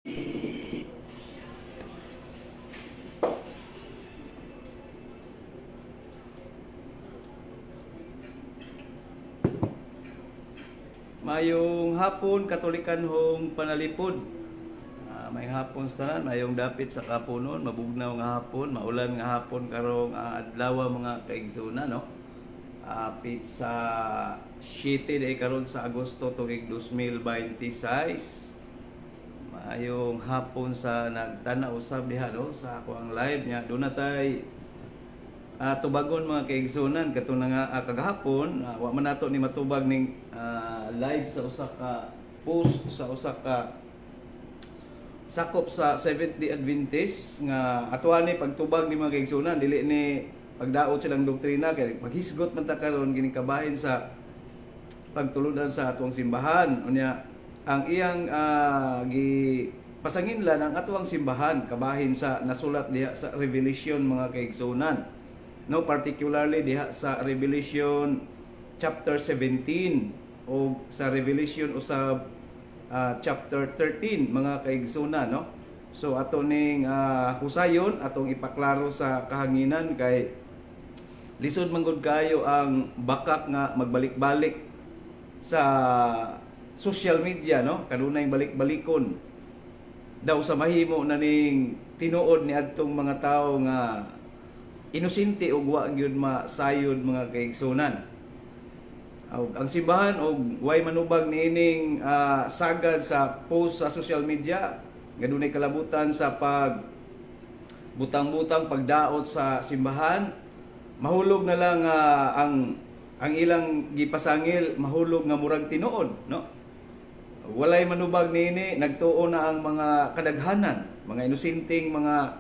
Mayong hapon Katolikan hong panalipod. May hapon sa tanan, mayong dapit sa kapunon, mabugnaw nga hapon, maulan nga hapon karong adlaw mga kaigsoon no. Apit sa 7 day karon sa Agosto tuig 2026. Mayong hapon sa nagtanaw usab diha no sa ako ang live niya. Doon na tay tubagon mga kaigsunan kato na nga kagahapon wa man nato ni matubag ning live sa usa ka post sa usa ka sakop sa Seventh-day Adventist nga atuani pagtubag ni mga kaigsunan dili ni pagdaot silang doktrina kay maghisgot man ta karon kini kabahin sa pagtuludan sa atuang simbahan unya ang iyang pasanginlan ang atuang simbahan kabahin sa nasulat diha sa Revelation mga kaigsunan no, particularly diha sa Revelation chapter 17 o sa Revelation usab chapter 13 mga kaigsunan no. So ato ning husayon atong ipaklaro sa kahanginan kay lisod man gud kayo ang bakak nga magbalik-balik sa social media no, kanunay balik-balikon daw sa mahimo na ning tinuod ni adtong mga tawo nga inosente og wa gyud masayod mga kaigsunan. Ang simbahan og way manubag niining sagad sa post sa social media gadunay kalabutan sa pag butang-butang pagdaot sa simbahan mahulog na lang ang ilang gipasangil mahulog nga murag tinuod no. Walay manubag niini nagtuo na ang mga kadaghanan mga inosenteng mga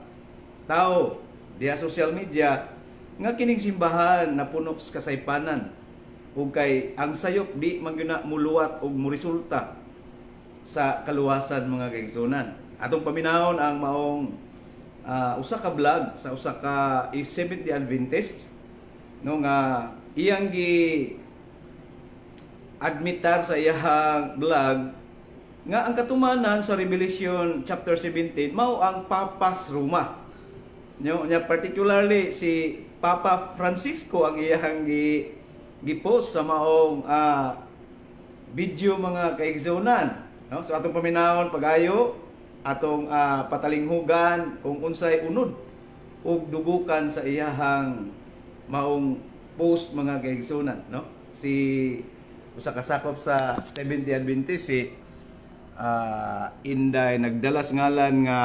tao diya social media nga kining simbahan napuno sa kasaypanan ug kay ang sayop di man gyud na muluwat og moresulta sa kaluwasan mga kaigsunan. Atong paminahon ang maong usa ka vlog sa usa ka Seventh-day Adventist no nga iyang gi admitar sa iyang vlog nga ang katumanan sa Revelation chapter 17 mao ang Papas Roma. Nya particularly si Papa Francisco ang iyang gi-post sa maong video mga kaigsunan no. So atong paminahon pagayo atong patalinghugan kung unsay unod ug dugukan sa iyahang maong post mga kaigsunan no. Si usa ka sakop sa Seventh-day Adventist si Inday nagdalas ngalan nga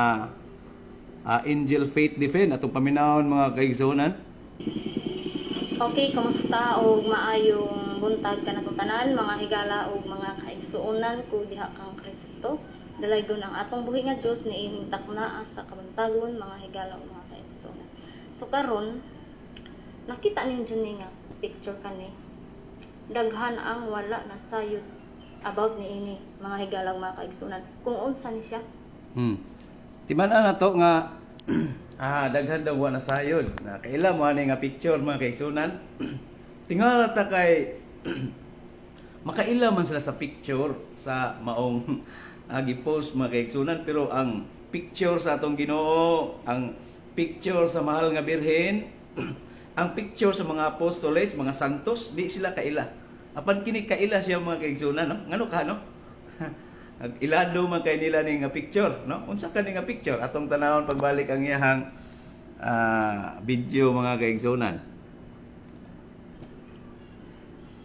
Angel Faith Defend atong paminahon mga kaigsunan. Okay, kumusta og maayong buntag kanako tanan mga higala og mga kaigsuonan ko diha kang Kristo. Dalaygon ang atong buhi nga Dios niining taknaa sa kabantagon mga higala og mga kaigsuonan. So karon nakita ninyo ni nga picture kani. Daghan ang wala na sayod about niini mga higala og mga kaigsuonan. Kung unsa ni siya? Timan-an na to nga daghan daw wa na sayod. Na kaila mo ani nga picture mga kaigsunan. Tingala ta kay makaila man sila sa picture sa maong gi-post mga kaigsunan pero ang picture sa atong Ginoo, ang picture sa mahal nga birhen, ang picture sa mga apostoles, mga santos, di sila kaila. Apan kini kaila siya mga kaigsunan no. Ngano ka no? Ilado man kay nila ning picture no. Unsa ka ning picture atong tanawon pagbalik ang iyahang video mga kaigsunan.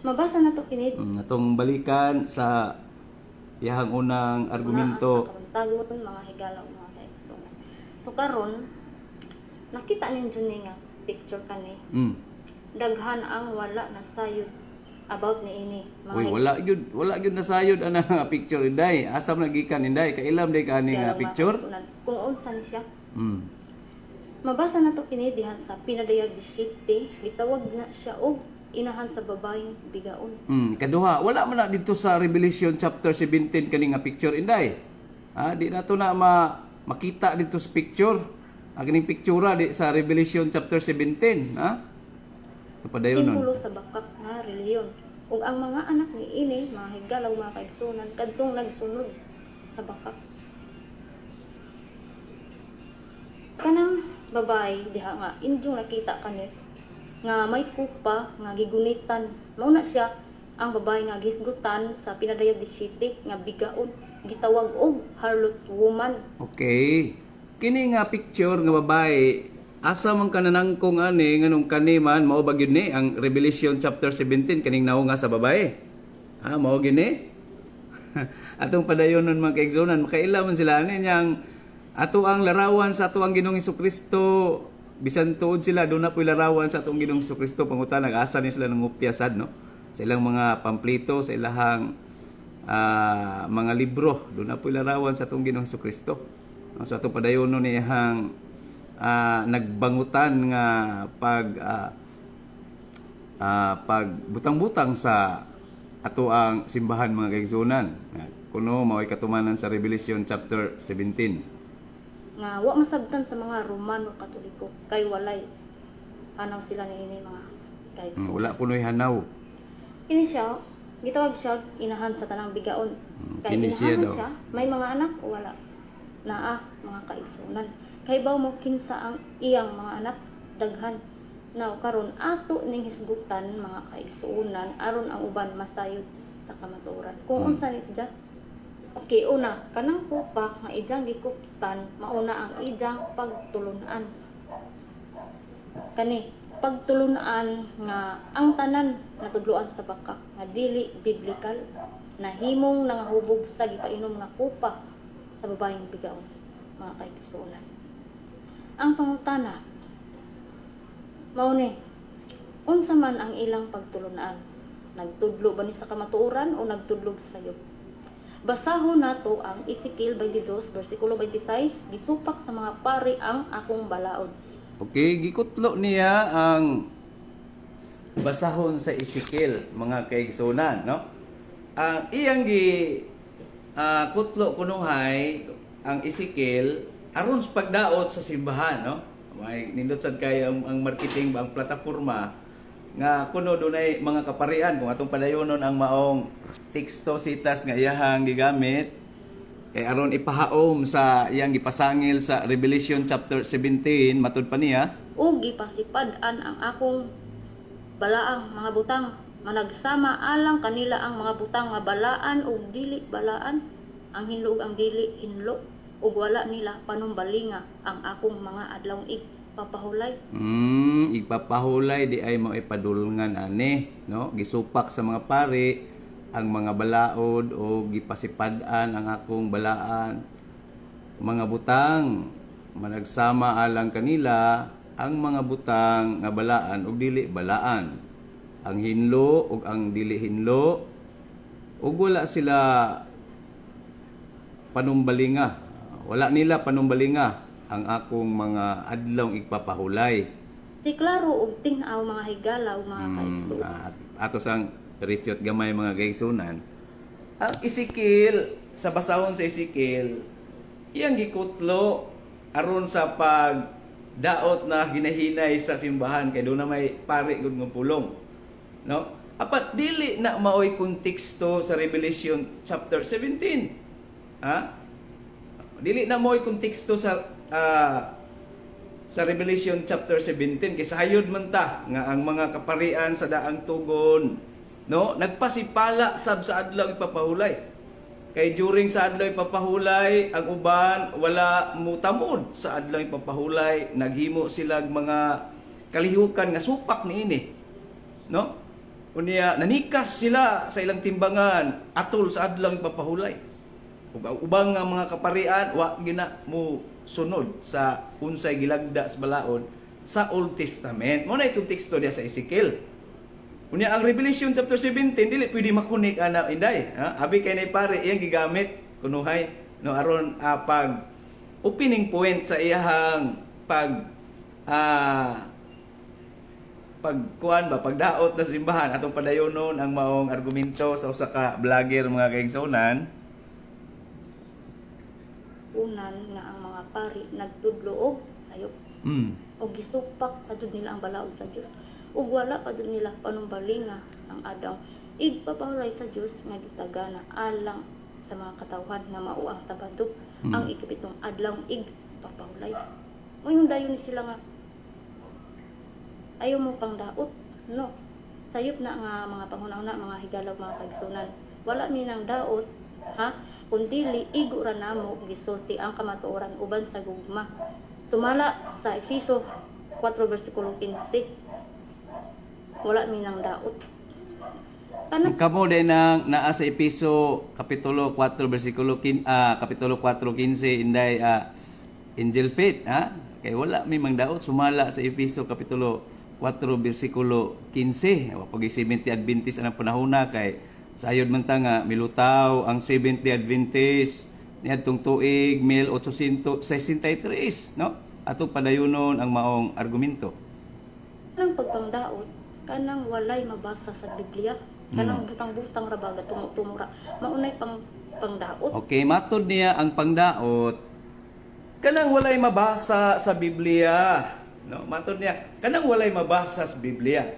Mabasa na to kinid. Atong balikan sa iyahang unang argumento. Kabantagon mga higala og mga kaigsuonan. So karon nakita ninyo ni nga picture kani. Daghan ang wala na sayod about niini mga Uy, wala gyud nasayod ana nga picture inday. Asa man gikan inday? Kailam day kani nga picture? Kung unsa ni siya? Mabasa na to kini diha sa pinadayag 17, gitawag na siya og inahan sa babayeng bigaon. Kaduha, wala man na dito sa Revelation chapter 17 kani nga picture inday. Di na to na makita dito sa picture. Kining pictura di sa Revelation chapter 17, Ito pa dayon nun. Simbolo sa bakak nga reliyon. Ug ang mga anak ni ini, mga higalaw mga kaigsuonan kadtong nagsunod sa bakak. kanang babae diha nga injong nakita kani nga may kupa nga gigunitan mao na siya ang babae nga gisgutan sa pinadayag di City nga bigaon gitawag og harlot woman. Okay. Kini nga picture nga babae, asa man kananangkong ani nganong kani man mao ba gyud ni ang Revelation chapter 17 kaning nawo nga sa babae. Mao gyud ni. Atong padayonon mga kaigsunan, makaila man sila ani yang ato ang larawan sa ato ang Ginoong Hesukristo. Bisan tuod sila do na po'y larawan sa atong Ginoong Hesukristo pangutan nag-asa ni sila ng upyasad no. Sa ilang mga pamplito, sa ilang mga libro, do na po'y larawan sa atong Ginoong Hesukristo. So atong padayonon niyang nagbangutan nga pagbutang-butang sa ato ang simbahan mga kaigsunan. Kuno mao'y katumanan sa Revelation chapter 17. Nga wa masabtan sa mga Romano Katoliko kay walay hanaw sila niini mga kay Wala kuno'y hanaw. kini siya gitawag siya inahan sa tanang bigaon kay Kini siya inahan daw. siya may mga anak o wala naa mga kaigsunan kay baw mo kinsa ang iyang mga anak daghan now karon ato ning hisgutan mga kaigsunan aron ang uban masayod sa kamatuoran kung unsa ni siya. Okay, una, kanang kupa nga ijang gikuptan, mauna ang ijang pagtulunan. Kani, pagtulunan nga ang tanan natudloan sa baka nga dili biblikal na himong nangahubog sa gipainom nga kupa sa babayeng bigaon, mga kaigsunan. Ang pangutana, mao ni, unsa man ang ilang pagtulunan? Nagtudlo ba ni sa kamatuoran o nagtudlog sa sayop? Basahon nato ang Ezekiel 22 versikulo 26, gisupak sa mga pari ang akong balaod. Okay, gikutlo niya ang basahon sa Ezekiel mga kaigsunan, no? Ang iyang kutlo kunuhay ang Ezekiel aron sa pagdaot sa simbahan, no? May nindot sad kay ang marketing ang plataporma nga kuno dunay mga kaparian kung atong padayonon ang maong teksto sitas nga iyahang gigamit kay aron ipahaom sa iyang gipasangil sa Revelation chapter 17 matud pa niya Ug gipasipad-an ang akong balaang mga butang managsama alang kanila ang mga butang nga balaan ug dili balaan, ang hinlo ug ang dili hinlo, ug wala nila panumbalinga ang akong mga adlawng igpapahulay. Igpapahulay di ay mo ipadulngan ani, no? Gisupak sa mga pari ang mga balaod o gipasipad-an ang akong balaan. Mga butang managsama alang kanila ang mga butang nga balaan ug dili balaan. Ang hinlo ug ang dili hinlo ug wala sila panumbalinga. Wala nila panumbalinga ang akong mga adlawng igpapahulay. Si klaro ug tin-aw mga higala ug mga kaigsuon. Ato sang refute gamay mga kaigsunan. Ang Ezekiel, sa basahon sa Ezekiel, iyang gikutlo aron sa pagdaot na ginahinay sa simbahan kay doon na may pari gud nga pulong. No? Apat dili na maoy konteksto sa Revelation chapter 17. Dili na maoy konteksto sa Revelation chapter 17 kay sayod man ta nga ang mga kaparian sa daang tugon, no, nagpasipala sab sa adlaw ipapahulay. Kay during sa adlaw ipapahulay, ang uban wala mutamod sa adlaw ipapahulay, naghimo sila mga kalihukan nga supak niini, no? Unya nanikas sila sa ilang timbangan atol sa adlaw ipapahulay. Ug ubang nga mga kaparian wa gina mo sunod sa unsay gilagda sa balaod sa Old Testament. Mo na itong teksto diya sa Ezekiel. Unya ang Revelation chapter 17 dili pwede makunik ana inday, abi kay nay pare iyang gigamit kunuhay no aron pag opening point sa iyahang pagdaot na simbahan atong padayonon ang maong argumento sa usa ka vlogger mga kaigsunan. Unan nga ang mga pari nagtudlo og sayop. Og gisupak padud nila ang balaod sa Dios. Ug wala padud nila panumbalinga ang adlaw igpapahulay sa Dios nga gitagana alang sa mga katawhan nga mao ang Sabado ang ikapitong adlaw igpapahulay. Ngayon dayon ni sila nga ayaw mo pang daot. No. Sayop na nga mga panghuna-una, mga higala, mga kaigsunan. Wala mi nang daot, ha? Kundili igo ra namo gisulti ang kamatuoran uban sa gugma. Sumala sa Efeso 4 versikulo 15. Wala mi nang daot. Ano? Kamo din nang naa sa Episo kapitulo 4 kapitulo 4:15 inday angel faith, ha? Kay wala mi mangdaot sumala sa Episo kapitulo 4 bersikulo 15. Pag 70 Adventist ang panahona kay sayod man ta nga milutaw ang 70 Adventist niadtong tuig 1863, no? Ato padayunon ang maong argumento. Kanang pagpangdaot, kanang walay mabasa sa Biblia, kanang butang-butang ra baga tumutumura. Maunay pangdaot. Okay, matod niya ang pangdaot kanang walay mabasa sa Biblia, no? Matod niya kanang walay mabasa sa Biblia.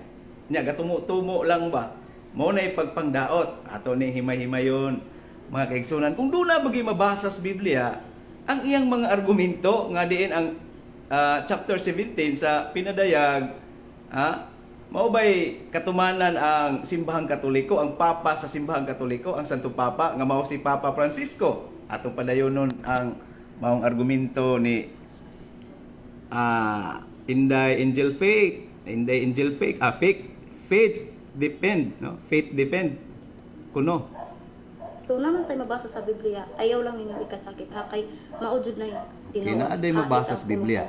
Nya gatumo-tumo lang ba? Mao na pagpangdaot. Ato ni himay-himayon mga kaigsunan. Kung doon na bagi mabasa sa Biblia, ang iyang mga argumento nga diin ang chapter 17 sa pinadayag, mao bay katumanan ang simbahang Katoliko, ang Papa sa simbahang Katoliko, ang Santo Papa nga mao si Papa Francisco. Atong padayonon ang maong argumento ni Inday Angel Faith, faith defend, no? Faith defend kuno. So naman tayo mabasa sa Biblia, ayaw lang ninyo ikasakit ha kay maudjud na yun. Kinaaday mabasa sa Biblia.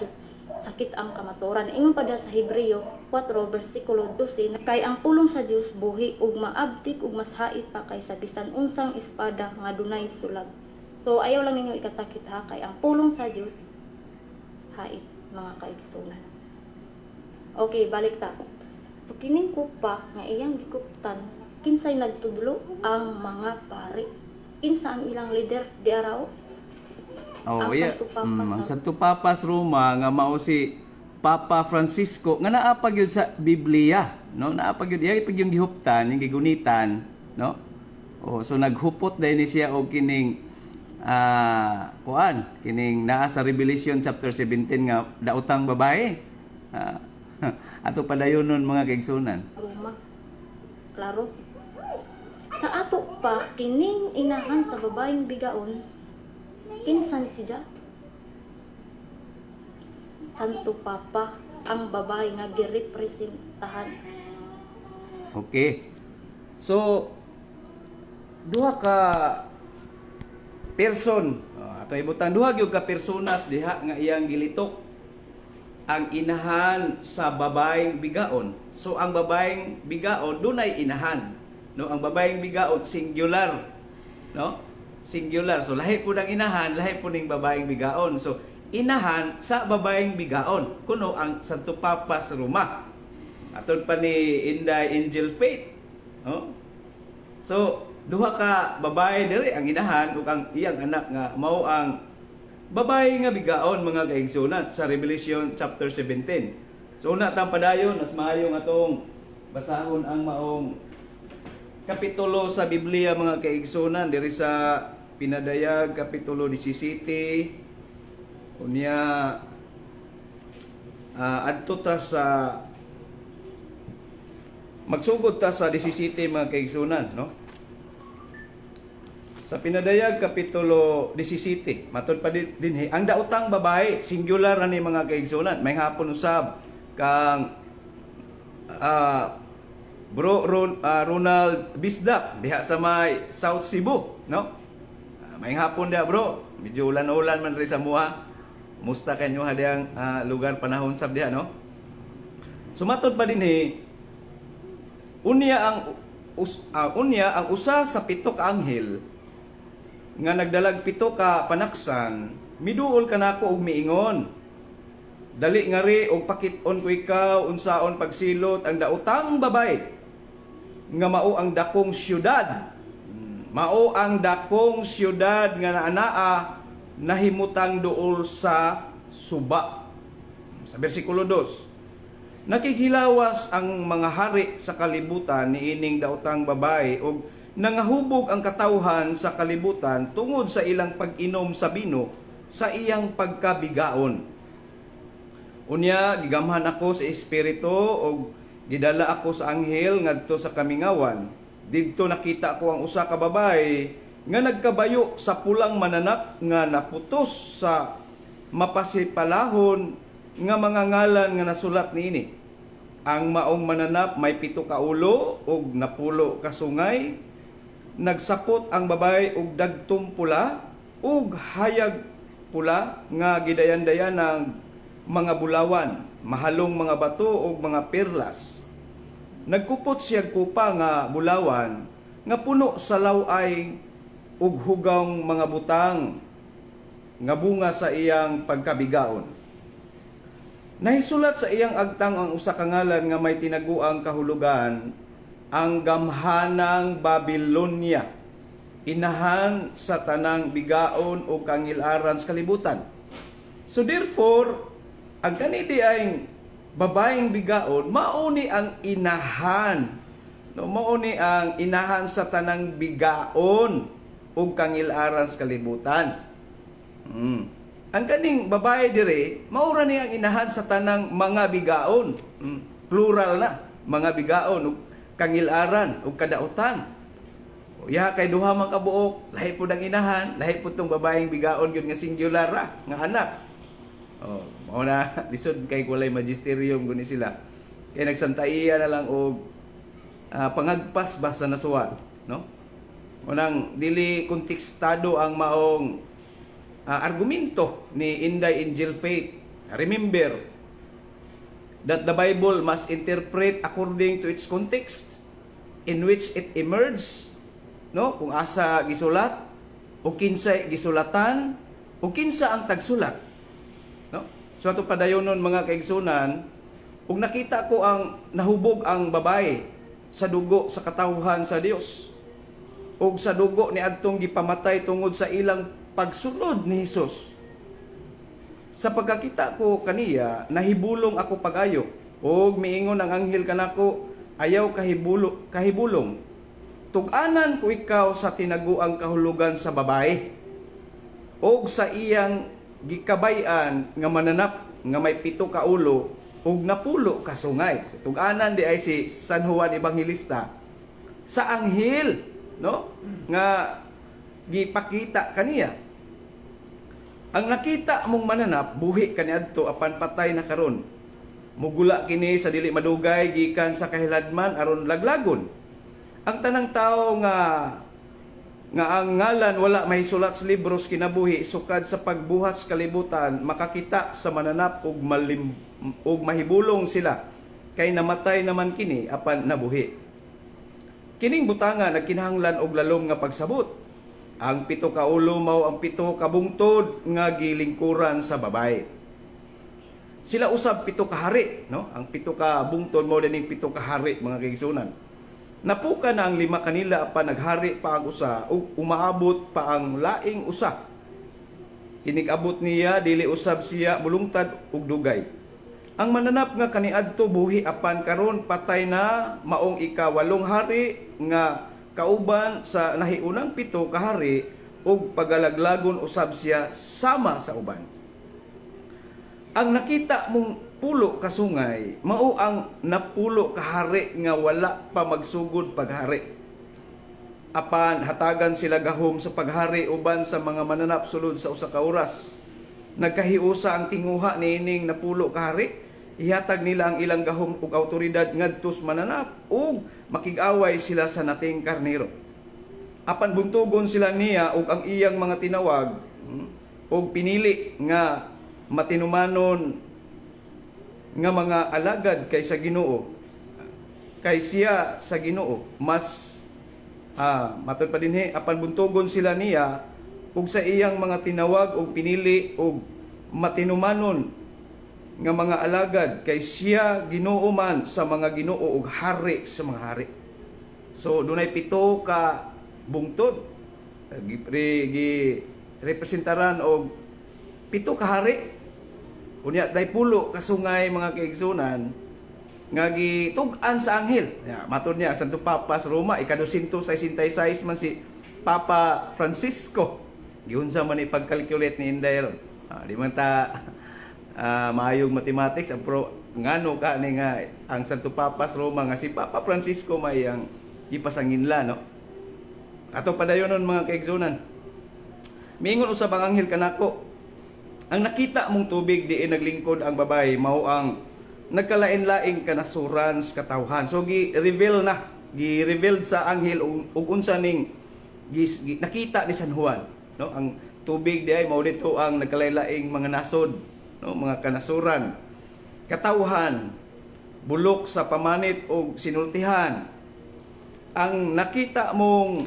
Sakit ang kamatuoran. Ingon pa sa Hebreo 4 versikulo 12 kay ang pulong sa Dios buhi ug maabtik ug mas hait pa kaysa bisan unsang espada nga dunay sulag. So ayaw lang ninyo ikasakit ha kay ang pulong sa Dios hait, mga kaigsunan. Okay, balik ta. So kining kupa nga iyang gikuptan, kinsay nagtudlo ang mga pari. Kinsa ang ilang leader di araw? Oh, yeah. Ang Santo Papas Roma nga mao si Papa Francisco nga naa pa gyud sa Biblia, no? Naa pa gyud pag yung gihuptan, yung gigunitan, no? Oh, so naghupot dahil ni siya og kining kining naa sa Revelation chapter 17 nga daotang babae. Ato padayonon mga kaigsunan. Roma. Klaro. Sa ato pa kining inahan sa babaeng bigaon, kinsa ni siya? Santo Papa ang babae nga girepresentahan. Okay. So duha ka person, ato ibutang duha gyud ka personas diha nga iyang gilitok ang inahan sa babaeng bigaon. So ang babaeng bigaon dunay inahan, no? Ang babaeng bigaon singular, no? Singular. So lahi po ng inahan, lahi po ning babaeng bigaon. So inahan sa babaeng bigaon kuno ang Santo Papa sa Roma. Aton pa ni Inday Angel Faith, no? So duha ka babae diri ang inahan ug ang iyang anak nga mao ang babae nga bigaon, mga kaigsunan, sa Revelation chapter 17. So una tang padayon, mas maayo nga tong basahon ang maong kapitulo sa Biblia, mga kaigsunan, diri sa Pinadayag kapitulo 17. Unya adto ta sa magsugod ta sa 17, mga kaigsunan, no? Sa Pinadayag kapitulo 17, matod pa din ang daotang babae, singular ani mga kaigsunan. May hapon usab kang Ronald Bisdak diha sa may South Cebu, no? May hapon dia, bro. Medyo ulan-ulan man ri sa muha. Musta kanyo hadang lugar panahon sab diha, no? Sumatod pa din unya ang usa sa pito ka anghel nga nagdalag pito ka panaksan, miduol kanako og miingon, dali nga ri og pakit-on ko ikaw unsaon pagsilot ang daotang babae nga mao ang dakong syudad. Mao ang dakong syudad nga naanaa nahimutang duol sa suba. Sa bersikulo 2, nakikilawas ang mga hari sa kalibutan niining daotang babae og nangahubog ang katawhan sa kalibutan tungod sa ilang pag-inom sa bino sa iyang pagkabigaon. Unya gigamhan ako sa espiritu og gidala ako sa anghel ngadto sa kamingawan. Didto nakita ko ang usa ka babae nga nagkabayo sa pulang mananap nga naputos sa mapasipalahon nga mga ngalan nga nasulat niini. Ang maong mananap may 7 ka ulo ug napulo ka sungay. Nagsapot ang babae og dagtong pula ug hayag pula nga gidayan-dayan ng mga bulawan, mahalong mga bato ug mga perlas. Nagkupot siya kupa nga bulawan nga puno sa laway ug hugang mga butang nga bunga sa iyang pagkabigaon. Nahisulat sa iyang agtang ang usa ka ngalan nga may tinaguang kahulugan, ang gamhanang Babilonia, inahan sa tanang bigaon o kangilaran sa kalibutan. So therefore, ang kanidi ay babaeng bigaon, mauni ang inahan. No, mauni ang inahan sa tanang bigaon o kangilaran sa kalibutan. Ang kaning babae dire, maura ni ang inahan sa tanang mga bigaon. Plural na, mga bigaon ug kangilaran ug kadautan. Ya kay duha man ka buok, lahi pud ang inahan, lahi pud tong babaeng bigaon gyud nga singular nga anak. Oh, mao na lisod kay walay magisterium guni sila. Kay nagsantaiya na lang og pangagpas ba sa nasuwat, no? Unang dili kontekstado ang maong argumento ni Inday Angel Faith. Remember that the Bible must interpret according to its context in which it emerged, no? Kung asa gisulat o kinsa gisulatan o kinsa ang tagsulat, no? So ato padayonon mga kaigsunan, ug nakita ko ang nahubog ang babae sa dugo sa katawhan sa Dios ug sa dugo ni adtong gipamatay tungod sa ilang pagsunod ni Hesus. Sa pagkakita ko kaniya, nahibulong ako pagayo, ug miingon ang anghel kanako, ayaw kahibulong. Tug-anan ko ikaw sa tinaguang kahulugan sa babae, ug sa iyang gikabay-an nga mananap nga may 7 ka ulo ug napulo ka sungay. So, tug-anan di ay si San Juan Evangelista sa anghel, no? Nga gipakita kaniya. Ang nakita mong mananap buhi kaniadto apan patay na karon. Mugula kini sa dili madugay gikan sa kahiladman aron laglagon. Ang tanang tawo nga ang ngalan wala mahisulat sa libros kinabuhi sukad sa pagbuhat sa kalibutan makakita sa mananap ug mahibulong sila kay namatay naman kini apan nabuhi. Kining butanga nagkinahanglan og lalom nga pagsabot. Ang 7 ka ulo mao ang 7 ka bungtod nga gilingkuran sa babae. Sila usab 7 ka hari, no? Ang 7 ka bungtod mao dining 7 ka hari mga kaigsunan. Napuka na ang 5 kanila apan naghari pa ang usa ug umaabot pa ang laing usa. Kinig-abot niya dili usab siya mulungtad ug dugay. Ang mananap nga kaniadto buhi apan karon patay na maong ika-8 hari nga kauban sa nahiunang 7 ka hari ug pagalaglagon usab siya sama sa uban. Ang nakita mong pulo ka sungay mao ang napulo ka hari nga wala pa magsugod paghari. Apan hatagan sila gahom sa paghari uban sa mga mananap sulod sa usa ka oras. Nagkahiusa ang tinguha niining napulo ka hari. Ihatag nila ang ilang gahom ug awtoridad ngadto sa mananap ug makig-away sila sa nating karnero. Apan buntugon sila niya ug ang iyang mga tinawag ug pinili nga matinumanon nga mga alagad kay sa Ginoo. Kay siya sa Ginoo mas matud pa dinhi apan buntugon sila niya ug sa iyang mga tinawag ug pinili ug matinumanon nga mga alagad kay siya Ginoo man sa mga Ginoo ug hari sa mga hari. So dunay 7 ka bungtod representaran og 7 ka hari. Unya day pulo ka sungay mga kaigsunan nga gitug-an sa anghel. Matud niya Santo Papa sa Roma ika-266 man si Papa Francisco. Giunsa man ipag-calculate ni Inday. Di man ta maayong mathematics ang ngano ka ni nga ang Santo Papas Roma nga si Papa Francisco may ang ipasanginla, no? Ato padayonon mga kaigsunan. Mingon usab ang anghel kanako, ang nakita mong tubig diin naglingkod ang babae mao ang nagkalain-laing kanasuran sa katawhan. So gi-revealed sa anghel ug unsa ning nakita ni San Juan, no? Ang tubig diay mao dito ang nagkalain-laing mga nasod, no? Mga kanasuran, katawhan, bulok sa pamanit o sinultihan. Ang nakita mong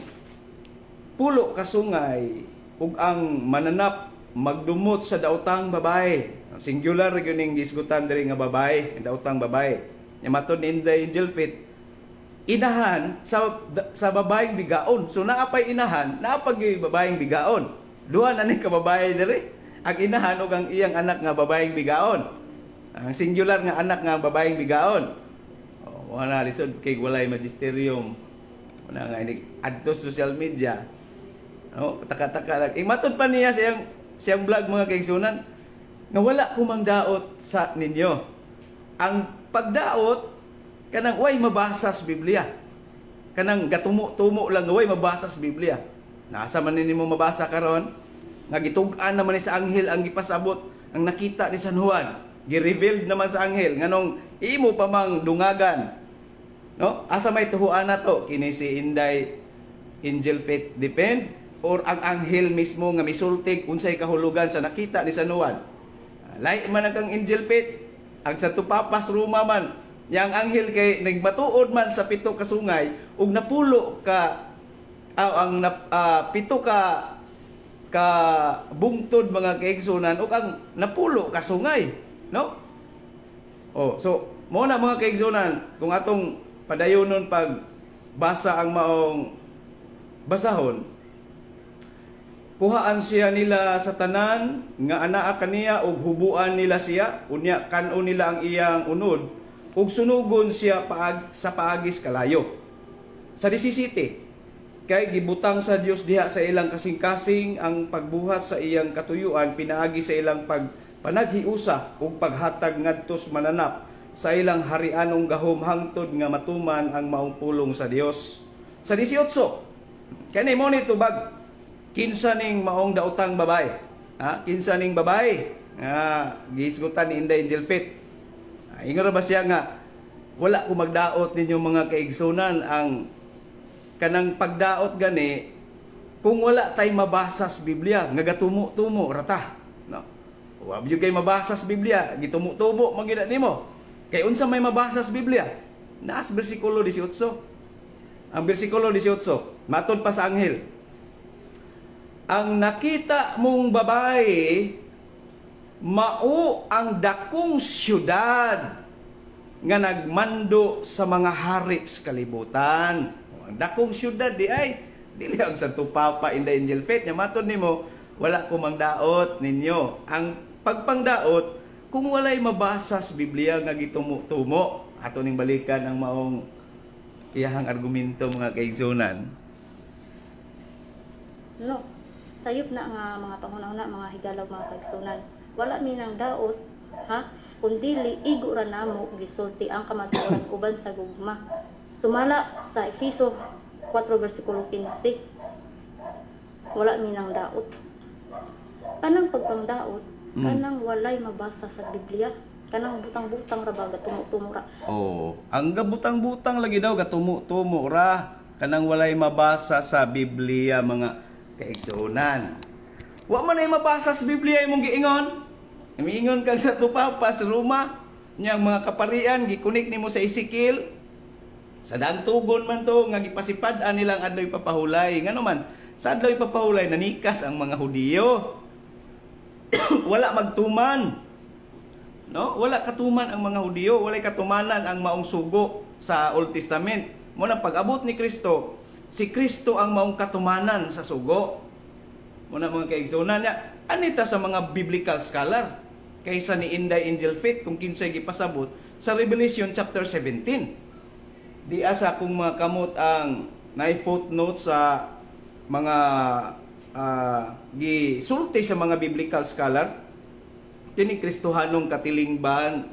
pulo ka sungay ug ang mananap magdumot sa daotang babae. Singular gyud ning gisgutan diri nga babae, daotang babae. Nya matud ni Inday Angel Fit, inahan sa babaeng bigaon. So naapay inahan, naapag babaeng bigaon. Duha na ni ka babae diri. Ang inahan ug ang iyang anak nga babaeng bigaon. Ang singular nga anak nga babaeng bigaon. Wala lisod kay walay magisterium. Wala nga ini adto social media. No, taka-taka lang. Matod pa niya siyang vlog mga kaigsunan nga wala kumangdaot sa ninyo. Ang pagdaot kanang way mabasa sa Biblia. Kanang gatumo-tumo lang way mabasa sa Biblia. Nasa man nimo mabasa karon nga gitug-an naman ni sa anghel ang gipasabot ang nakita ni San Juan. Gi-revealed naman sa anghel nganong imo pa mang dungagan. No? Asa may tuhuan nato kini si Inday Angel Faith Defend or ang anghel mismo nga misultig unsay kahulugan sa nakita ni San Juan. Lahi man ang Angel Faith, ang Santo Papas Roma man, yang anghel kay nagmatuod man sa pito ka sungay ug napulo ka pito ka bungtod mga kaigsunan ug ang napulo ka sungay, no? Oh, so mo na mga kaigsunan kung atong padayonon pag basa ang maong basahon, kuhaan siya nila sa tanan nga anaa kaniya ug hubuan nila siya unya kan-o nila ang iyang unod ug sunugon siya sa paagis kalayo. Sa 17 kay gibutang sa Dios diha sa ilang kasing-kasing ang pagbuhat sa iyang katuyuan pinaagi sa ilang panaghiusa ug paghatag ngadtos mananap sa ilang harianong gahom hangtod nga matuman ang maong pulong sa Dios. Sa 18 kani mo ni tubag kinsa ning maong daotang babae. Kinsa ning babae nga gisgutan ni Inday Angel Fit. Ingon ba siya nga wala ko magdaot ninyo mga kaigsunan ang kanang pagdaot gani kung wala tay mabasa sa Biblia nga gatumo-tumo rata, no? Wa gyud kay mabasa sa Biblia, gitumo-tumo magina nimo. Kay unsa may mabasa sa Biblia? Naas bersikulo 18. Ang bersikulo 18, matod pa sa anghel, ang nakita mong babae mao ang dakong syudad nga nagmando sa mga hari sa kalibutan. Ang dakong syudad di ay dili ang Santo Papa Inday Angel Faith nya matod nimo wala ko mangdaot ninyo. Ang pagpangdaot kung walay mabasa sa Biblia nga gitumo-tumo. Ato ning balikan ang maong iyahang argumento mga kaigsunan. No. Sayop na nga mga panghunahuna, mga higalaw, mga kaigsunan. Wala mi nang daot, ha? Kundili igo ra namo gisulti ang kamatuoran uban sa gugma. Sumala sa Efeso 4 bersikulo 15. Wala mi nang daot. Kanang pagpangdaot, kanang walay mabasa sa Biblia, kanang butang-butang ra ba gatumo-tumo ra. Oh, ang gabutang-butang lagi daw gatumo-tumo ra kanang walay mabasa sa Biblia mga kaigsunan. Wa man ay mabasa sa Biblia imong giingon. Miingon kang sa Papas Roma, niyang mga kaparian gikunik nimo sa Ezekiel. Sa dantugon man to nga gipasipad-an nilang adlaw papahulay. Ngano man, sa adlaw papahulay nanikas ang mga Hudiyo. Wala magtuman. No? Wala katuman ang mga Hudiyo, wala katumanan ang maong sugo sa Old Testament. Mo nang pag-abot ni Kristo, si Kristo ang maong katumanan sa sugo. Muna mga kaigsunan niya, anita sa mga biblical scholar kaysa ni Inday Angel Faith kung kinsay gipasabot sa Revelation chapter 17. Di asa kung mga kamot ang na-footnote sa mga gisulti sa mga biblical scholar kini Kristohanong katilingban,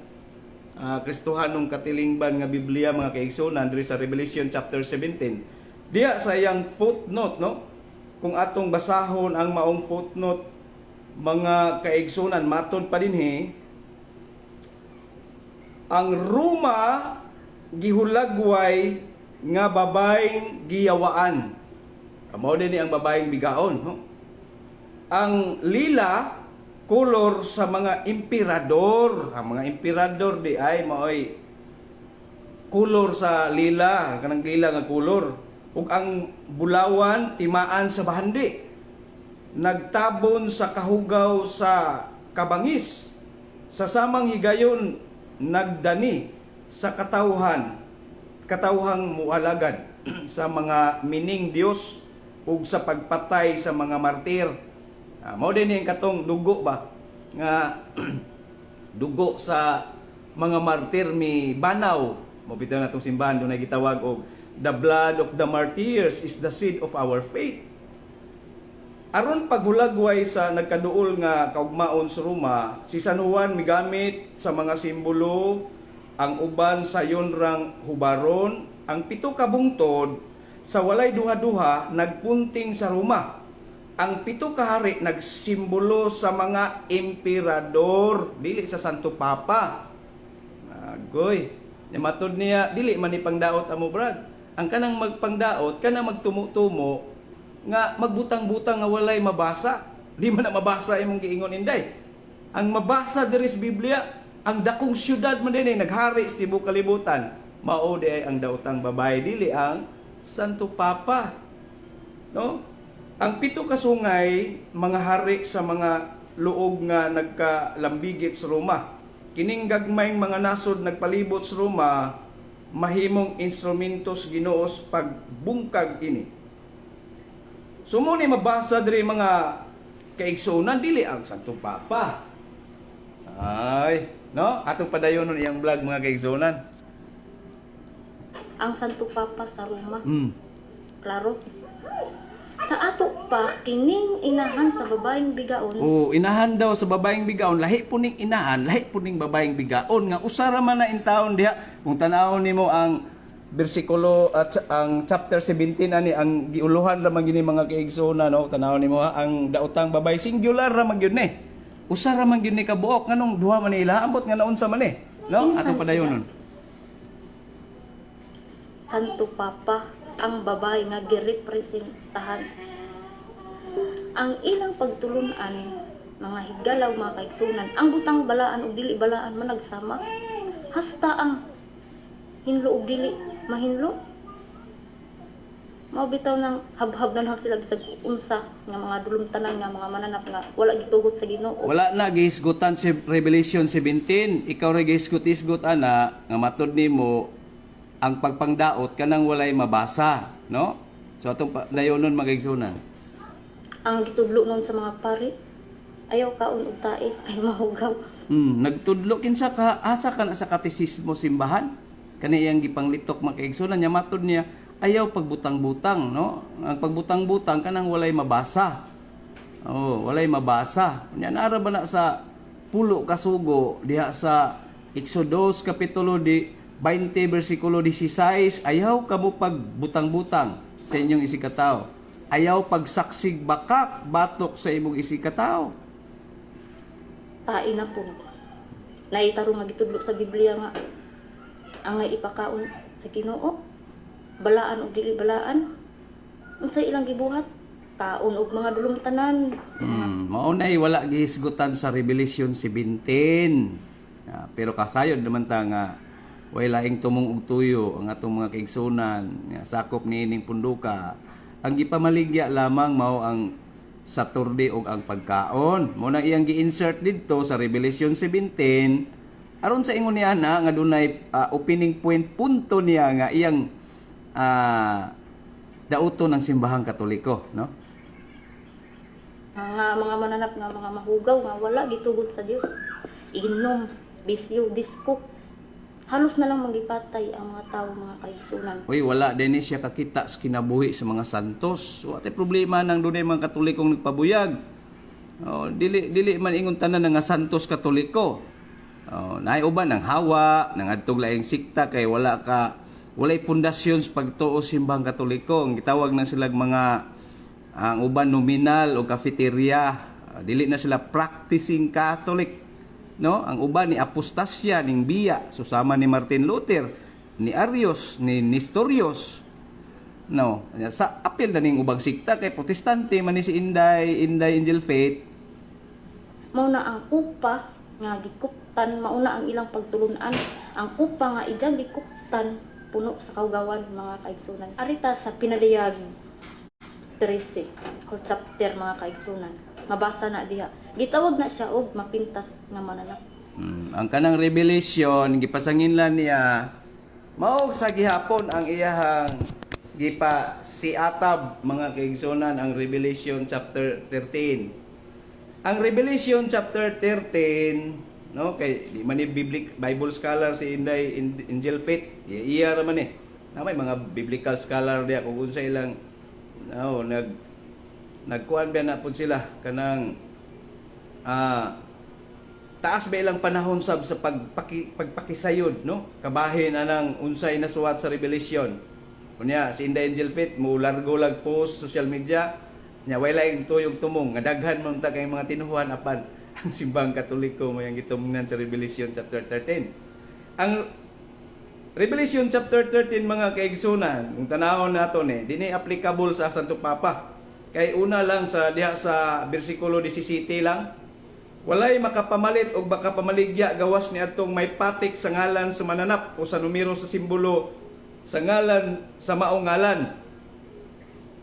Kristohanong katilingban nga Biblia mga kaigsunan diri sa Revelation chapter 17. Diya sa iyang footnote, no? Kung atong basahon ang maong footnote mga kaigsunan, matod pa dinhi, ang Roma gihulagway nga babayeng giyawaan. Mao din ang babayeng bigaon, no? Ang lila kolor sa mga emperador. Ang mga emperador di ay maoy kolor sa lila, kanang lila nga kolor. Ug ang bulawan timaan sa bahandi. Nagtabon sa kahugaw sa kabangis. Sa samang higayon nagdani sa katawhang mualagad sa mga mining Dios ug sa pagpatay sa mga martir. Mao din yung katong dugo ba nga dugo sa mga martir mi banaw. Mo bitaw natong simbahan dunay gitawag og the blood of the martyrs is the seed of our faith. Aron paghulagway sa nagkaduol nga kaugmaon sa Roma, si San Juan migamit sa mga simbolo ang uban sa yonrang hubaron, ang 7 ka bungtod sa walay duha-duha nagpunting sa Roma. Ang 7 ka hari nagsimbolo sa mga emperador, dili sa Santo Papa. Agoy, matod niya dili man ni pangdaot amo brad. Ang kanang magpangdaot kanang magtumo-tumo nga magbutang-butang nga walay mabasa. Di man na mabasa imong giingon inday. Ang mabasa diri sa Biblia, ang dakong syudad man dinhi naghari sa tibuok kalibutan, mao di ay ang daotang babae, dili ang Santo Papa. No? Ang 7 ka sungay mga hari sa mga luog nga nagkalambigit sa Roma. Kining gagmayng mga nasod nagpalibot sa Roma mahimong instrumentos Ginoos pagbungkag ini. Sumo ni mabasa diri mga kaigsunan, dili ang Santo Papa. Ay, no? Atong padayonon iyang vlog mga kaigsunan. Ang Santo Papa sa Roma. Hmm. Klaro. Sa ato pa, kining inahan sa babaeng bigaon. Oh, inahan daw sa babaeng bigaon, lahi po ning inahan, lahi po ning babaeng bigaon nga usara man na in taon diha. Kung tan-awon nimo ang bersikulo at ang chapter 17 ani ang giuluhan ra man gini mga kaigsoon no, tan-awon nimo ha, ang daotang babae singular ra man gyud ni. Usara man gyud ni kabuok nganong duha man nila ambot nga naunsa man ni, no? Atong padayonon. Santo Papa ang babae nga girepresentahan. Ang ilang pagtulunan, mga higalaw, mga kaigsunan, ang butang balaan o dili balaan man nagsama. Hasta ang hinlo o dili mahinlo. Mao bitaw ng habhab na lang sila bisag unsa nga mga dulumtanan nga mga mananap nga wala gitugot sa Ginoo. Wala na gihisgutan si Revelation 17. Ikaw ra gihisgot-hisgot ana nga matod nimo ang pagpangdaot kanang walay mabasa, no? So atong dayonon magaigsunan. Ang gitudlo nun sa mga pari, ayaw kaon og tae kay mahugaw. Nagtudlo kinsa ka asa ka na sa katesismo simbahan. Kani iyang gipanglitok makaigsunan nya matod niya ayaw pagbutang-butang, no? Ang pagbutang-butang kanang walay mabasa. Oh, walay mabasa. Nya nara ba na sa pulo kasugo diha sa Exodus kapitulo 20 bersikulo 16, ayaw kamo pagbutang-butang sa inyong isikataw. Ayaw pagsaksig bakak batok sa imong isikataw. Tae na po. Naitaro nga gitudlo sa Biblia nga ang ipakaon sa Ginoo, balaan o dili balaan, unsay ilang gibuhat, kaon og mga dulumtanan. Maunay wala gihisgutan sa Revelation 17. Pero kasayod naman ta nga way laing tumong og tuyo ang atong mga kaigsunan nga sakop niining punduka. Ang gipamaligya lamang mao ang Saturday og ang pagkaon. Mo nang iyang gi-insert didto sa Revelation 17. Aron sa ingon niya na nga dunay opening point punto niya nga iyang dauton ng simbahang Katoliko, no? Mga mananap nga mga mahugaw nga wala gitugot sa Dios. Inom, bisyo, disko. Halos na lang magipatay ang mga tao, mga kaigsunan. Uy, wala din siya kakita sa kinabuhi sa mga santos. Wala problema nang dunay mga Katolikong nagpabuyag. Oh, dili man ingon tanan nga santos katoliko. Oh, naay uban ng hawa, ng adtong laing sikta kay walay pundasyon sa pagtuo simbang katoliko. Ang gitawag na sila mga ang uban nominal o cafeteria. Dili na sila practicing Catholic. No? Ang uban ni apostasya ning biya susama ni Martin Luther, ni Arius, ni Nestorius. No, sa apil na ning ubang sikta kay protestante man ni si Inday Angel Faith. Mao na ang kupa nga gikuptan, mauna ang ilang pagtulunan. Ang kupa nga ijang gikuptan puno sa kaugawan mga kaigsunan. Arita sa pinadayag 13 ko chapter mga kaigsunan. Mabasa na diha. Gitawag na siya og mapintas nga mananap. Ang kanang revelation gipasangin lang niya mao sa gihapon ang iyahang gipa si Atab mga kaigsunan ang Revelation chapter 13. Ang Revelation chapter 13, no, kay di man ni Bible scholar si Inday Angel Faith, iya ra man eh. Na may mga biblical scholar diya kung unsa ilang no, nagkuan ba na pud sila kanang taas ba ilang panahon sab sa pagpakisayod, no? Kabahin anang unsay nasuwat sa Revelation. Kunya si Inday Angel Faith mo largo lag post social media nya wala ing tuyog tumong nga daghan man ta kay mga tinuhuan apan ang simbang katoliko mo yang gitumnan sa Revelation chapter 13. Ang Revelation chapter 13 mga kaigsunan, kung tanawon nato ni dinhi applicable sa Santo Papa. Kay una lang sa diha sa bersikulo 17 lang, walay makapamalit o makapamaligya gawas ni atong may patik sa ngalan sa mananap o sa numero sa simbolo sa ngalan sa maong ngalan.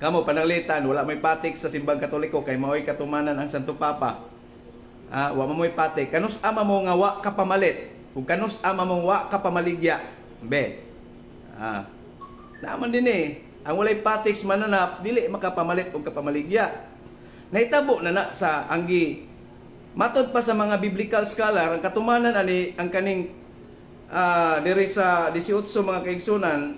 Kamo pananglitan, wala may patik sa simbang katoliko kay maoy katumanan ang Santo Papa. Wa mamoy patik. Kanus ama mo nga wa kapamalit. Kung kanus ama mo wa kapamaligya. Be. Naman din eh. Ang walay patik sa mananap, dili makapamalit o kapamaligya. Nahitabo na sa anggi. Matod pa sa mga biblical scholar, ang katumanan ani ang kaning diri sa 18 mga kaigsunan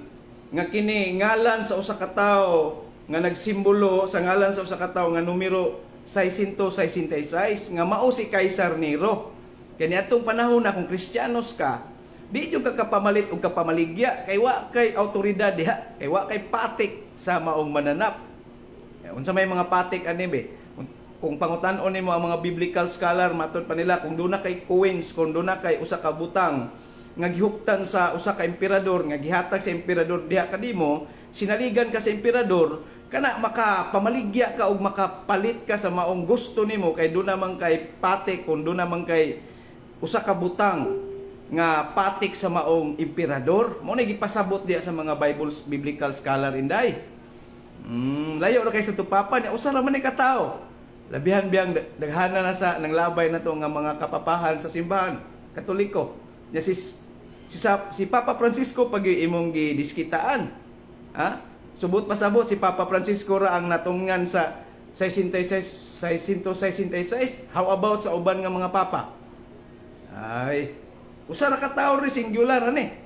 nga kini ngalan sa usa ka tawo nga nagsimbolo sa ngalan sa usa ka tawo nga numero 666 nga mao si Kaisar Nero. Kani atong panahon na kung Kristiyanos ka, di jud ka kapamalit og kapamaligya kay wa kay awtoridad diha, kay wa kay patik sa maong mananap. Unsa may mga patik ani be? Kung pangutan-on nimo ang mga biblical scholar matud pa nila kung doon na kay coins, kung doon na kay usa ka butang nga gihuptan sa usa ka emperador nga gihatag sa emperador diha kadimo, sinaligan ka sa emperador kana makapamaligya ka og makapalit ka sa maong gusto nimo kay doon naman kay patik, kung doon naman kay usa ka butang nga patik sa maong emperador. Mo na gipasabot diha sa mga biblical scholar Inday. Layo na kay Santo Papa niya usa ra man ni katao. Labihan biyang daghana na sa nanglabay na to nga mga kapapahan sa simbahan Katoliko. Ya si Papa Francisco pag imong gidiskitaan. Subot pasabot si Papa Francisco ra ang natunggan sa 666. How about sa uban nga mga papa? Ay, usa ra ka tawo ri singular ani.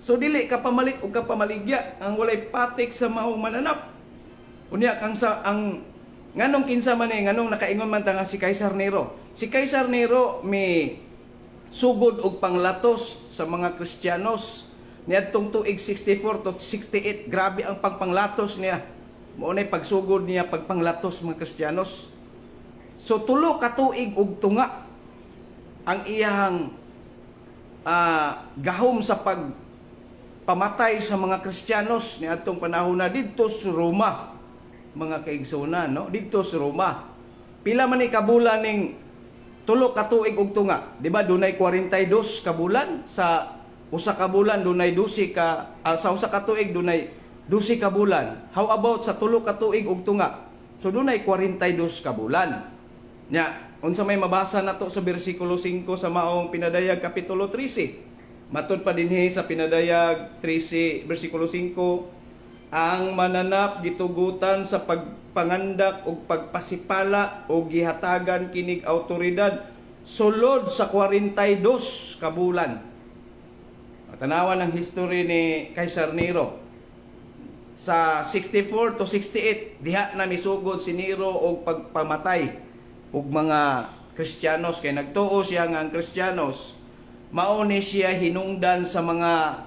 So dili ka pamalit og kapamaligya ang walay patik sa maong mananap. Unya kang sa ang nganong kinsa man nganong nakaingon man ta nga si Kaisar Nero. Si Kaisar Nero may sugod og panglatos sa mga Kristiyanos niadtong tuig 64 to 68. Grabe ang pangpanglatos niya. Mao nay pagsugod niya pagpanglatos mga Kristiyanos. So tulo ka tuig og tunga ang iyang gahom sa pagpamatay sa mga Kristiyanos niadtong panahon na didto sa Roma mga kaigsunan, no? Didto sa Roma. Pila man ni kabulan ning tulo ka tuig og tunga, di ba? Dunay 42 ka bulan sa usa ka bulan, dunay 12 ka sa usa ka tuig dunay 12 ka bulan. How about sa tulo ka tuig og tunga? So dunay 42 ka bulan. Nya, unsa may mabasa nato sa bersikulo 5 sa maong Pinadayag kapitulo 13. Matod pa dinhi sa Pinadayag 13 bersikulo 5, ang mananap gitugutan sa pagpangandak ug pagpasipala o gihatagan kinig awtoridad sulod sa 42 ka bulan. Tanawan ang history ni Kaisar Nero. Sa 64 to 68, diha na misugod si Nero og pagpamatay ug mga Kristiyanos kay nagtuo siya nga ang Kristiyanos mao ni siya hinungdan sa mga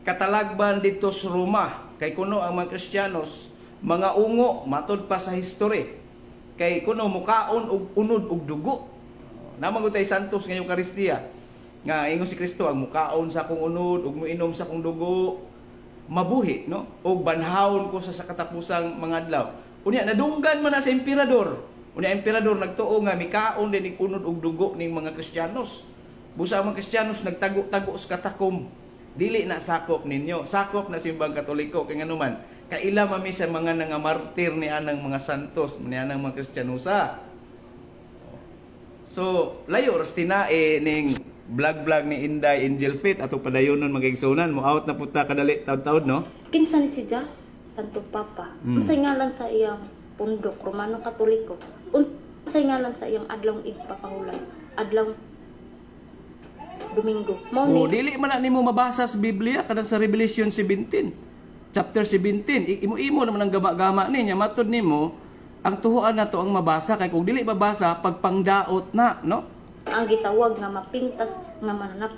katalagban dito sa Roma kay kuno ang mga Kristiyanos mga ungo matud pa sa history kay kuno mukaon og unod og dugo namang utay santos nga Eucharistia nga ingon si Kristo ang mukaon sa akong unod ug muinom sa akong dugo mabuhi no og banhawon ko sa katapusang mga adlaw unya nadunggan man na sa emperador unya emperador nagtuo nga mikaon din unod og dugo ning mga Kristiyanos busa ang mga Kristiyanos nagtago-tago sa katakom dili na sakop ninyo sakop na simbang Katoliko kay nganuman kaila mami sa mga nangamartir ni anang mga santos ni anang mga Kristyanusa. So layo ras tinae ning vlog ni Inday Angel Faith ato padayonon magigsunan mo out na puta kadali taud-taud no. Kinsa ni siya? Santo Papa. Unsay ngalan sa iyang pundok Romano Katoliko? Unsay ngalan sa iyang adlong igpapahulay? Adlong Domingo. Mao Oh, ni dili man na nimo mabasa sa Biblia kadang sa Revelation 17. Chapter 17. Imo naman ang gama-gama niya matud nimo ang tuhuan na to ang mabasa kay kung dili mabasa pagpangdaot na no. ang gitawag nga mapintas nga mananap.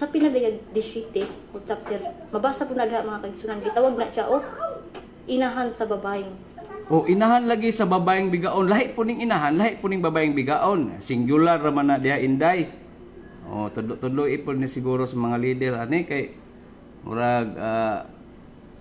Sa pinadayag 17 o chapter, mabasa po na diha mga kaigsunan, gitawag na siya o inahan sa babaeng. O inahan lagi sa babaeng bigaon. Lahi po ning inahan, lahi po ning babaeng bigaon. Singular raman na diha Inday. O tudlo ipon ni siguro sa mga leader ani kay murag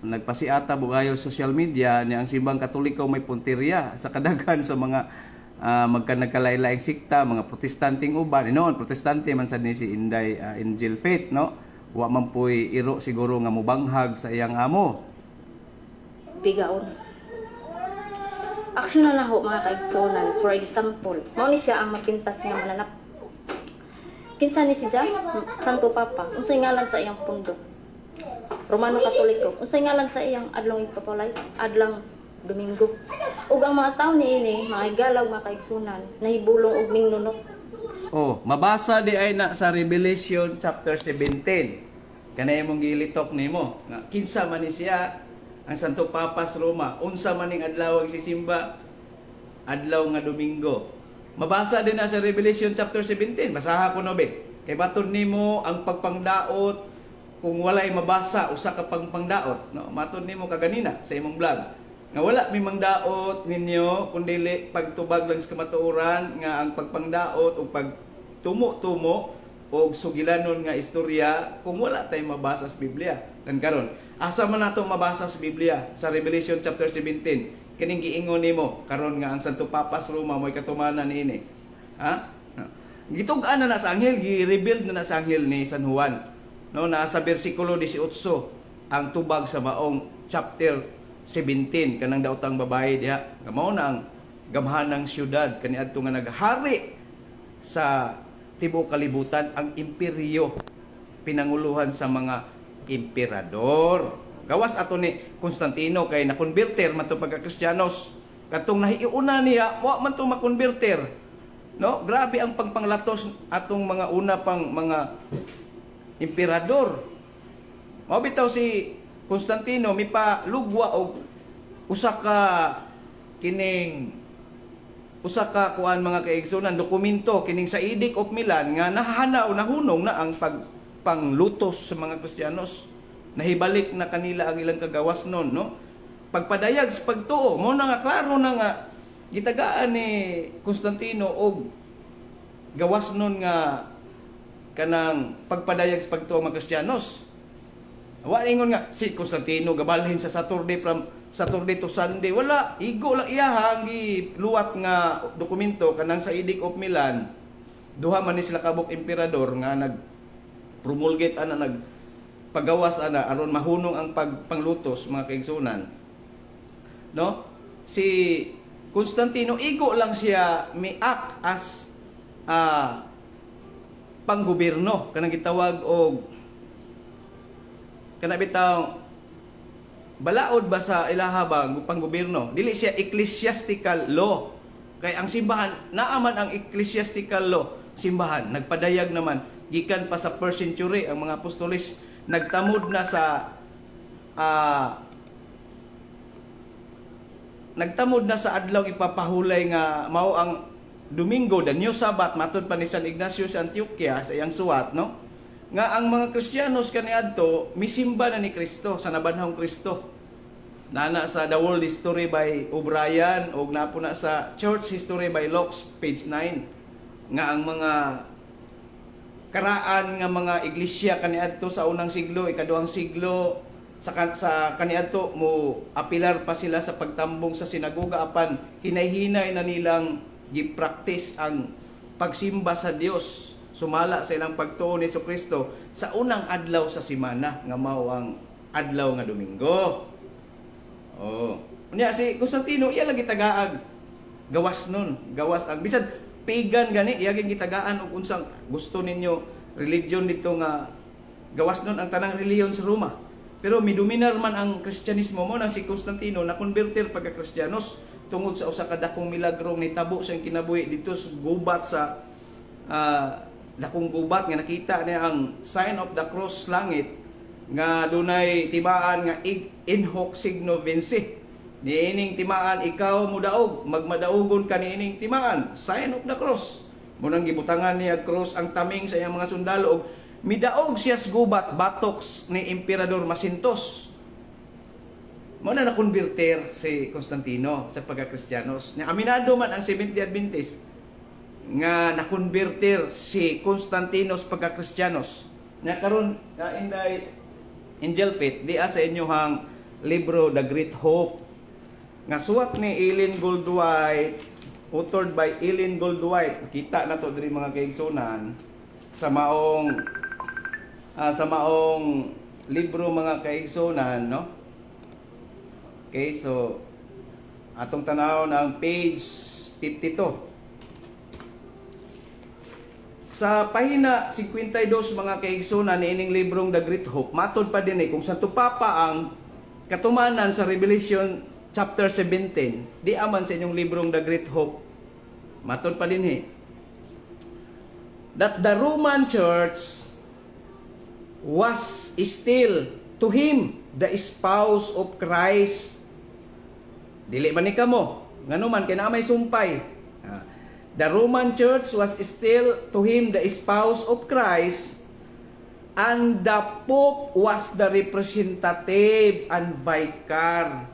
nagpasiata bugayo social media ni ang simbang Katoliko may punteriya sa kadaghan sa mga magkanagkalain-laing sikta, mga protestanting uban. Noon, protestante man sad ni si Inday Angel Faith, no? Wa man po'y iro siguro nga mubanghag sa iyang amo. Bigaon. Aksyon na ho mga kaigsunan. For example, mao ni siya ang mapintas nga mananap. Kinsa ni siya? Santo Papa. Unsay ngalan sa iyang pundok? Romano Katoliko. Unsay ngalan sa iyang adlong igpapalay? Adlang Domingo. Ug ang mga tawo niini, mga igalaw mga kaigsunan, nahibulong og mingnunok. Oh, mabasa di ay na sa Revelation chapter 17. Kanay mong gilitok nimo nga kinsa man ni siya ang Santo Papa sa Roma, unsa man ning adlaw ang sisimba adlaw nga Domingo. Mabasa din na sa Revelation chapter 17. Basaha ko no be. Kay baton nimo ang pagpangdaot kung walay mabasa usa ka pagpangdaot, no? Matud nimo kaganina sa imong vlog. Nga wala mi mangdaot ninyo kundi pagtubag lang sa kamatuoran nga ang pagpangdaot o pagtumo-tumo o sugilanon nga istorya kung wala tay mabasa sa Biblia. Kan karon, asa man nato mabasa sa Biblia sa Revelation chapter 17 kining giingon nimo karon nga ang Santo Papa sa Roma mo'y katumanan niini. Ha? Gitug-an na sa anghel, gi-reveal na sa anghel ni San Juan. No, nasa bersikulo 18 ang tubag sa maong chapter 17 kanang daotang babae diha nga mao na ang gamhanang syudad kaniadto nga naghari sa tibuok kalibutan ang imperyo pinanguluhan sa mga emperador gawas ato ni Constantino kay nakonberter man to pagka-Kristiyanos katong nahiuna niya wa man to makonberter no grabe ang pangpanglatos atong mga una pang mga emperador mao bitaw si Constantino mipalugwa og usa ka kuan mga kaigsunan dokumento kining sa Edict of Milan nga nahana o nahunong na ang panglutos sa mga Kristiyanos. Nahibalik na kanila ang ilang kagawas noon, no? Pagpadayag sa pagtuo, mo na nga klaro na nga gitagaan ni Constantino og gawas noon nga kanang pagpadayag sa pagtuo mga Kristiyanos. Wa ingon nga si Constantino gabalhin sa Saturday from Saturday to Sunday. Wala, igo lang iyaha ang luwat nga dokumento kanang sa Edict of Milan. Duha man ni sila kabuk emperador nga nag-promulgate ana nagpagawas ana aron mahunong ang panglutos mga kaigsunan. No? Si Constantino igo lang siya mi-act as panggobyerno kanang gitawag og kana bitaw balaod ba sa ilaha ba panggobyerno dili siya ecclesiastical law kay ang simbahan naaman ang ecclesiastical law simbahan nagpadayag naman gikan pa sa 1st century ang mga apostolis nagtamod na sa adlaw ipapahulay nga mao ang Domingo, the new Sabbath, matod pa ni San Ignacio sa Antioquia, sa iyang suwat, no? Nga ang mga Kristiyanos kaniadto misimba na ni Kristo sa nabanhong Kristo. Nana sa The World History by O'Brien o napo na sa Church History by Locke, page 9. Nga ang mga karaan nga mga iglesia kaniadto sa unang siglo, ikaduhang siglo, sa kaniadto mo apilar pa sila sa pagtambong sa sinagoga apan hinay-hinay na nilang gi-practice ang pagsimba sa Dios, sumala sa ilang pagtuo ni Kristo sa unang adlaw sa semana nga mao ang adlaw nga Domingo. Oh, unya si Constantino iya lagi tagaag gawas nun, gawas ang bisan pagan gani iya gitagaan og unsang gusto ninyo religion dito nga gawas nun ang tanang reliyon sa Roma. Pero midominar man ang Kristyanismo mo na si Constantino na converter pagka Kristiyanos tungod sa usa ka dakong milagro ni tabo siyang kinabuhi dito sa gubat sa dakong gubat nga nakita niya ang sign of the cross langit nga dunay tibaan nga in hoc signo vinci. Niining timaan ikaw mudaog, magmadaogon ka niining timaan, sign of the cross. Munang gibutangan niya cross ang taming sa iyang mga sundalo og midaog siya sa gubat batoks ni Emperador Masintos. Mao na nakonverter si Constantino sa pagka-Kristiyanos. Na aminado man ang Seventh-day Adventist nga nakonverter si Constantino sa pagka-Kristiyanos. Na karon inday Angel Faith di sa inyohang libro The Great Hope nga suwat ni Ellen Goldwhite, authored by Ellen Goldwhite. Kita na to diri mga kaigsunan sa maong libro mga kaigsunan, no? Okay, so atong tanawon ang page 52. Sa pahina 52 mga kaigsunan niining librong The Great Hope, matod pa din kung Santo Papa ang katumanan sa Revelation chapter 17, di aman sa inyong librong The Great Hope. Matod pa din that the Roman Church was still to him the spouse of Christ. Dili man ni kamo, nganuman kay naa may sumpay. The Roman Church was still to him the spouse of Christ, and the Pope was the representative and vicar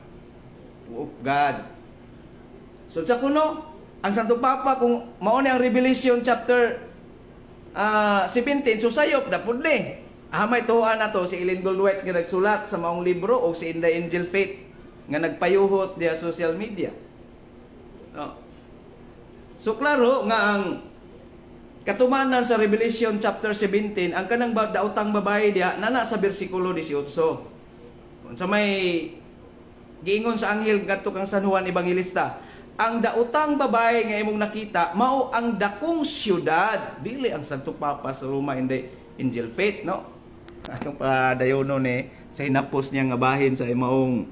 of God. So sa kuno, ang Santo Papa kung mao ni ang Revelation chapter 17 susayop dapud ni. May tuwa na to si Ellen Goldwhite nga nagsulat sa maong libro o si Inday Angel Faith nga nagpayuhot diya social media. No. So klaro nga ang katumanan sa Revelation chapter 17 ang kanang daotang babae diha nana sa bersikulo 18. Unsa may giingon sa anghel ngadto kang San Juan Evangelista, ang daotang babae nga imong nakita mao ang dakong syudad, dili ang Santo Papa sa Roma Inday Angel Faith, no? Atong padayono ni sa hinapos niya nga bahin sa imaong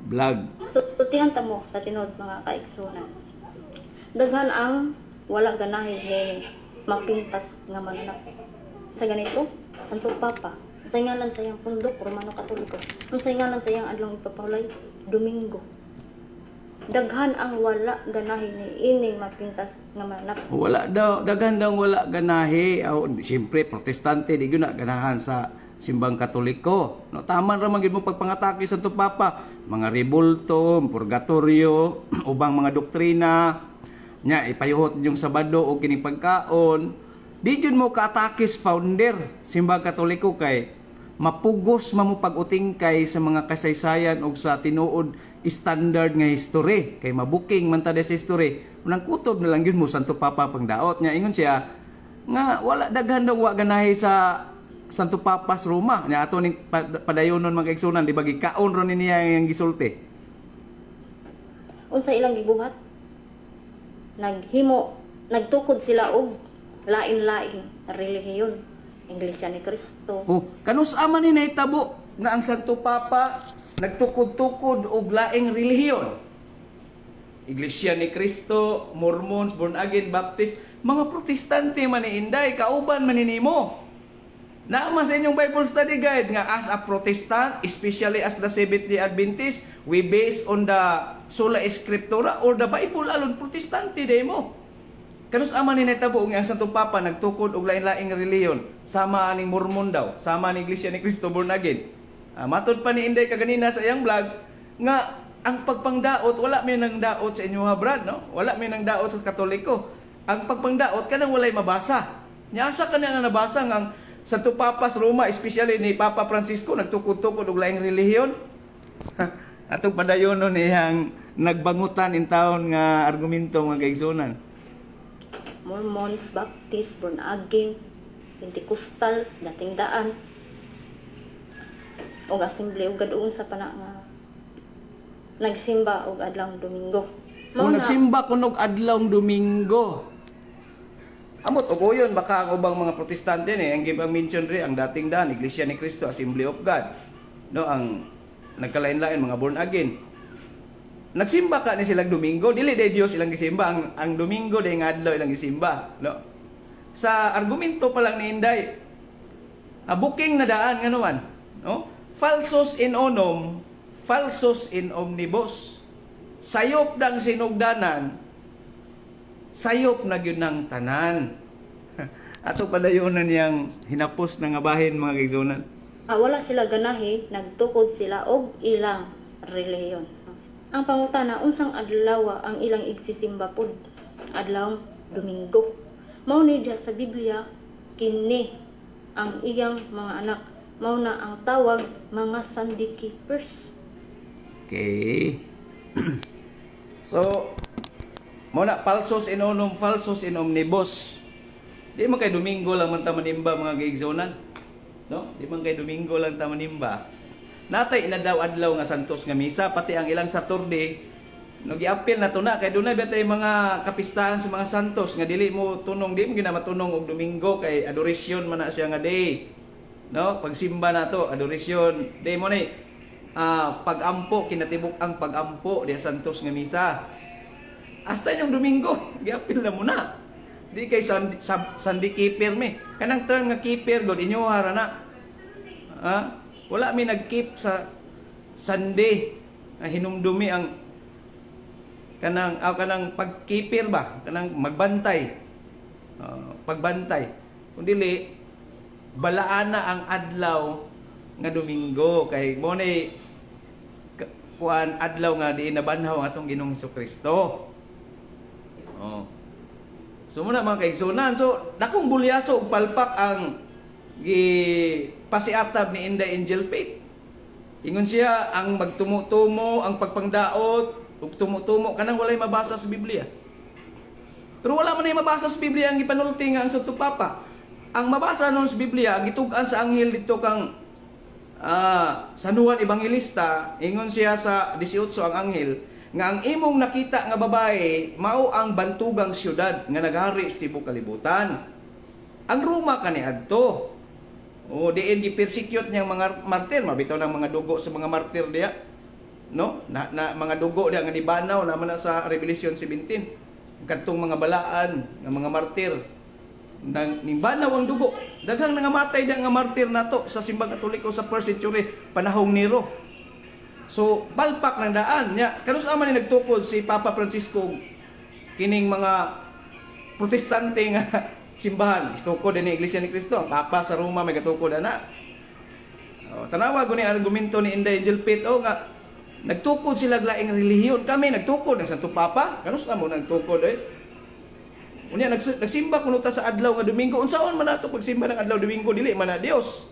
vlog. Tutihan ta mo sa tinod mga kaigsunan. Daghan ang wala ganahin ni mapintas nga mananap. Sa ganito, Santo Papa, sa ngalan sa iyang pundok, Romano Katoliko, ang sa ngalan sa iyang adlong ipapawlay, Domingo. Daghan ang wala ganahin ni ining mapintas nga mananap. Wala daw, daghan daw wala ganahi. Siyempre, protestante, di na ganahan sa simbang Katoliko. No, taman ra man gid mo pagpangatake sa Santo Papa, mga rebulto, purgatorio, ubang mga doktrina, nya ipayuhot yung Sabado o kining pagkaon. Di jud mo ka-atakis founder simbang Katoliko kay mapugos mo pag-utingkay sa mga kasaysayan o sa tinuod standard nga history kay mabuking man ta sa history. Unang kutob na lang yun mo Santo Papa pangdaot nya ingon siya nga wala daghan daw wa ganahi sa Santo Papa sa Roma nya ato ning padayonon mga kaigsunan di ba gikaon ron niya yang gisulti. Unsa ilang gibuhat? Nagtukod sila og lain-lain relihiyon, Iglesia ni Cristo. Kanus ama ni nahitabo nga ang Santo Papa nagtukod-tukod og laing relihiyon. Iglesia ni Cristo, Mormons, Born Again, Baptist, mga protestante man ni Inday, kauban man ninimo. Naama sa inyong Bible study guide nga as a Protestant, especially as the Seventh-day Adventist, we base on the sola Scriptura or the Bible alone. Protestante day mo. Kanus ama ni netabo nga ang Santo Papa nagtukod og lain-laing reliyon, sama ni Mormon daw, sama ni Iglesia ni Cristo born again. Matod pa ni Inday kaganina sa iyang vlog nga ang pagpangdaot wala may nang daot sa inyo ha brad, no? Wala may nang daot sa Katoliko. Ang pagpangdaot kanang walay mabasa. Nyasa kanang nabasa nga ang Santo Papa sa Roma, especially ni Papa Francisco nagtukod-tukod og laing relihiyon. Atong padayonon niyang nagbangutan in taon nga argumento nga kaigsunan. Mormons, Baptist, born again, Pentecostal, dating daan, o assembly, o gadoon sa pana nga nagsimba og adlawng Domingo. Kung nagsimba kunog adlawng Domingo. Amot og uyon baka ang ubang mga protestante ni ang gibang mention ri ang dating daan Iglesia ni Cristo, Assembly of God. No, ang nagkalain-lain mga born again. Nagsimba ka ni silang Domingo, dili day Dios ilang gisimba, ang Domingo day nga adlaw ilang gisimba, no? Sa argumento pa lang ni Inday, booking na daan nga naman, no? Falsos in omnibus. Sayop dang sinugdanan, sayop na gyud ng tanan. Ato padayonan niyang hinapos na nga bahin mga kaigsunan. Wala sila ganahi, nagtukod sila og ilang relihiyon. Ang pangutana, unsang adlaw ang ilang igsisimba pod? Adlawng Domingo. Mao ni diha sa Biblia, kini ang iyang mga anak. Mao na ang tawag mga Sunday keepers. Okay. So, muna falsos in omnibus. Di man kay Domingo lang man ta manimba mga kaigsunan. No? Di man kay Domingo lang ta manimba. Natay inadaw-adlaw nga santos nga misa, pati ang ilang Saturday no giapil na to na kay dunay betay mga kapistahan sa mga santos nga dili mo tunong, di mo ginamatunong og Domingo kay adoration man na siya nga day. No, pagsimba na to, adoration day mo ni pagampo, kinatibuk ang pagampo di santos nga misa. Hasta yung Domingo, giapil na mo na. Di kay Sunday keeper me. Kanang term nga keeper god inyo hara na. Wala mi nag-keep sa Sunday. Hinumdumi ang kanang pagkeeper ba? Kanang magbantay. Pagbantay. Kundi balaan na ang adlaw nga Domingo kay mo ni kuan adlaw nga di nabanhaw ang atong Ginoong Hesukristo. So muna mga kaigsunan, so dakong bulyaso ug palpak ang pasiatab ni Inday Angel Faith. Ingon siya ang magtumo-tumo, ang pagpangdaot, ug tumo-tumo kanang walay mabasa sa Biblia. Pero wala man ay mabasa sa Biblia ang ipanulti nga ang Santo Papa. Ang mabasa nun sa Biblia, ang gitug-an sa anghel dito kang San Juan Evangelista, ingon siya sa 18 ang anghel, nga ang imong nakita nga babae, mao ang bantugang syudad nga naghari sa tibuok kalibutan. Ang Roma kaniadto. Diin gi-persecute niyang mga martir, mabitaw ng mga dugo sa mga martir diya. No? Na mga dugo diya nga nibanaw naman na sa Revelation 17. Kadtong mga balaan ng mga martir nang nibanaw ang dugo. Daghang nangamatay diya nga martir nato sa simbang Katoliko sa 1st century panahong Nero. So, balpak ng daan niya. Kanus man ni nagtukod si Papa Francisco kining mga protestante nga simbahan. Istukod din ni Iglesia ni Cristo. Ang Papa sa Roma may katukod ana. Tanawa ko ni argumento ni Inday Angel Faith nga nagtukod sila laing relihiyon. Kami nagtukod ng Santo Papa. Kanus mo nagtukod Unya nagsimba kuno ta sa adlaw nga Domingo. Unsaon man nato pagsimba ng adlaw Domingo dili man na Dios.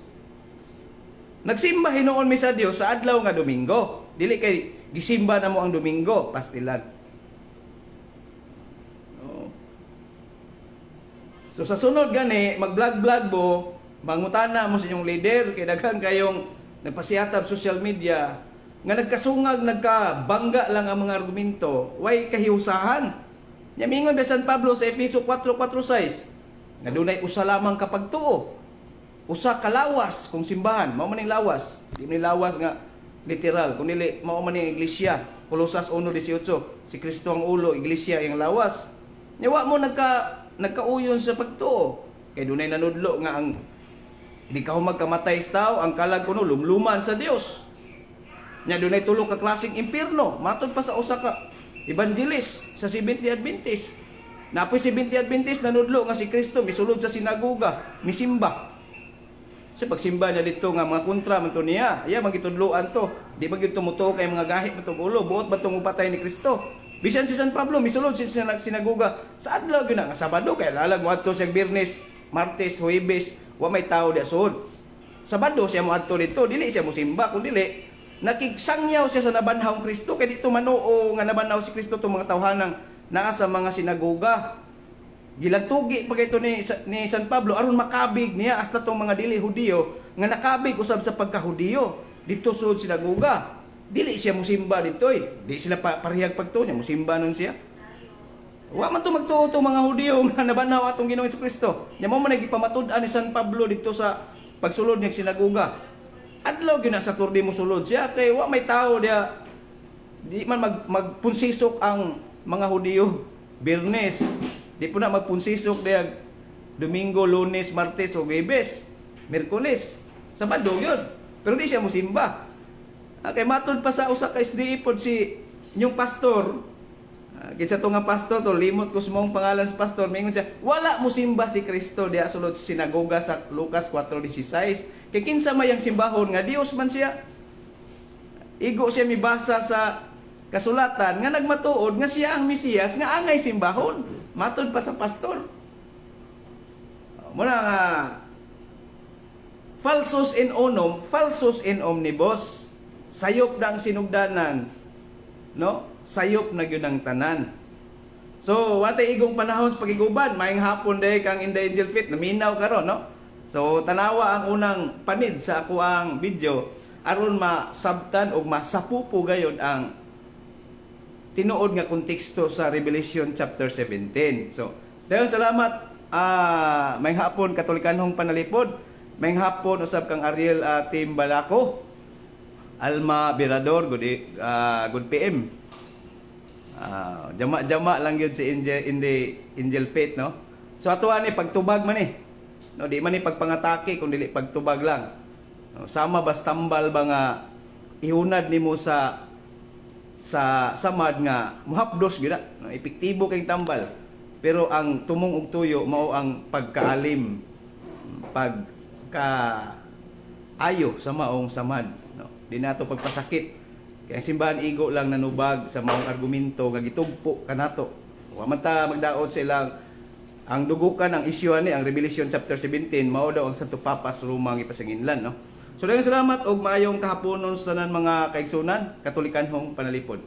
Nagsimba hinuon mi sa Dios sa adlaw nga Domingo. Dili kay gisimba na mo ang Domingo, pastilan. So sa sunod gani, mag-vlog-vlog mo, mangutana mo sa inyong leader, kay daghan kayong nagpasiatab social media, nga nagkasungag, nagkabangga lang ang mga argumento, way kahiusahan. Yamingon ba San Pablo sa Efeso 4:4-6, nga dunay usa lamang kapag tuo, usa ka lawas kung simbahan, mao man ning lawas, di man lawas nga literal, kundi mao man ning iglesia, Kolosas 1:18, si Kristo ang ulo, iglesia ang lawas. Yawa mo nagkauyon sa pagtuo. Kay dunay nanudlo nga ang di ka magkamatay sa tao, ang kalag kuno lumluman sa Dios. Nya dunay tulo ka klaseng impierno, matod pa sa usa ka evangelist sa Seventh-day Adventist. Napoy 70 Adventist nanudlo nga si Kristo misulod sa sinagoga, misimba. Sa pagsimba niya dito nga mga kontra man to niya, iya magitudloan to. Di ba gyud tumuto kay mga gahit man tong ulo, buot ba tong upatay ni Kristo. Bisan si San Pablo misulod si sinagoga sa adlaw gyud nga Sabado kay lalag mo adto sa Biyernes, Martes, Huwebes, wa may tao di asud. Sabado siya mo adto dito, dili siya mo simba kun dili nakigsangyaw siya sa nabanhawng Kristo kay dito manuo nga nabanhaw si Kristo tong mga tawhanang naa sa mga sinagoga. Gilantugi pag ito ni San Pablo aron makabig niya hasta tong mga dili Hudiyo nga nakabig usab sa pagka-Hudiyo dito sulod sinagoga. Dili siya musimba dito Di sila parehag pagto niya musimba nun siya. Wa man to magtuo tong mga Hudiyo nga nabanhaw atong Ginoong Kristo. Nya mo man gipamatud-an ni San Pablo dito sa pagsulod niya sinagoga. Adlaw gyud na sa turdi mo sulod siya kay wa may tao dia di man magpunsisok ang mga Hudiyo. Biyernes di po na magpunsisok dia Domingo, Lunes, Martes o Huwebes, Miyerkules, Sabado yun. Pero di siya musimba. Kay matod pa sa usa ka SDE pod si yung pastor. Kinsa to nga pastor to limot ko sumong pangalan sa pastor mingon siya wala musimba si Kristo diha sulod sa sinagoga sa Lucas 4:16. Kay kinsa may ang simbahon nga Dios man siya. Igo siya mibasa sa kasulatan nga nagmatuod nga siya ang Mesiyas nga angay simbahon. Matod pa sa pastor. Muna nga falsus in omnibus. Sayop na ang sinugdanan. No? Sayop na gyud ang tanan. So, watay igong panahon sa pagiguban, maayong hapon day kang in the angel fit, naminaw karon, no? So, tanawa ang unang panid sa ako ang video aron masabtan og masapupo gayud ang tinuod nga konteksto sa Revelation chapter 17. So, dayon salamat may hapon Katolikanhong Panalipod, may hapon usab kang Ariel Team Balako, Alma Birador, good PM. Jama lang yun si Angel Faith, no? So ato ani pagtubag man no, di man ni pagpangatake kundi pagtubag lang. No, sama bas tambal ba nga ihunad nimo sa samad nga muhapdos gyud no, epektibo kay tambal. Pero ang tumong og tuyo mao ang pagkaalim, pagka ayo sa maong samad, no? Di nato pagpasakit. Kaya ang simbahan igo lang nanubag sa maong argumento nga gitugpo kanato. Wa man ta magdaot sa ilang ang dugukan ang isyu ani ang Revelation chapter 17 mao daw ang Santo Papa sa Roma nga ipasinginlan, no? So daghang salamat og maayong kahaponon sa tanan mga kaigsunan, Katolikanhong Panalipod.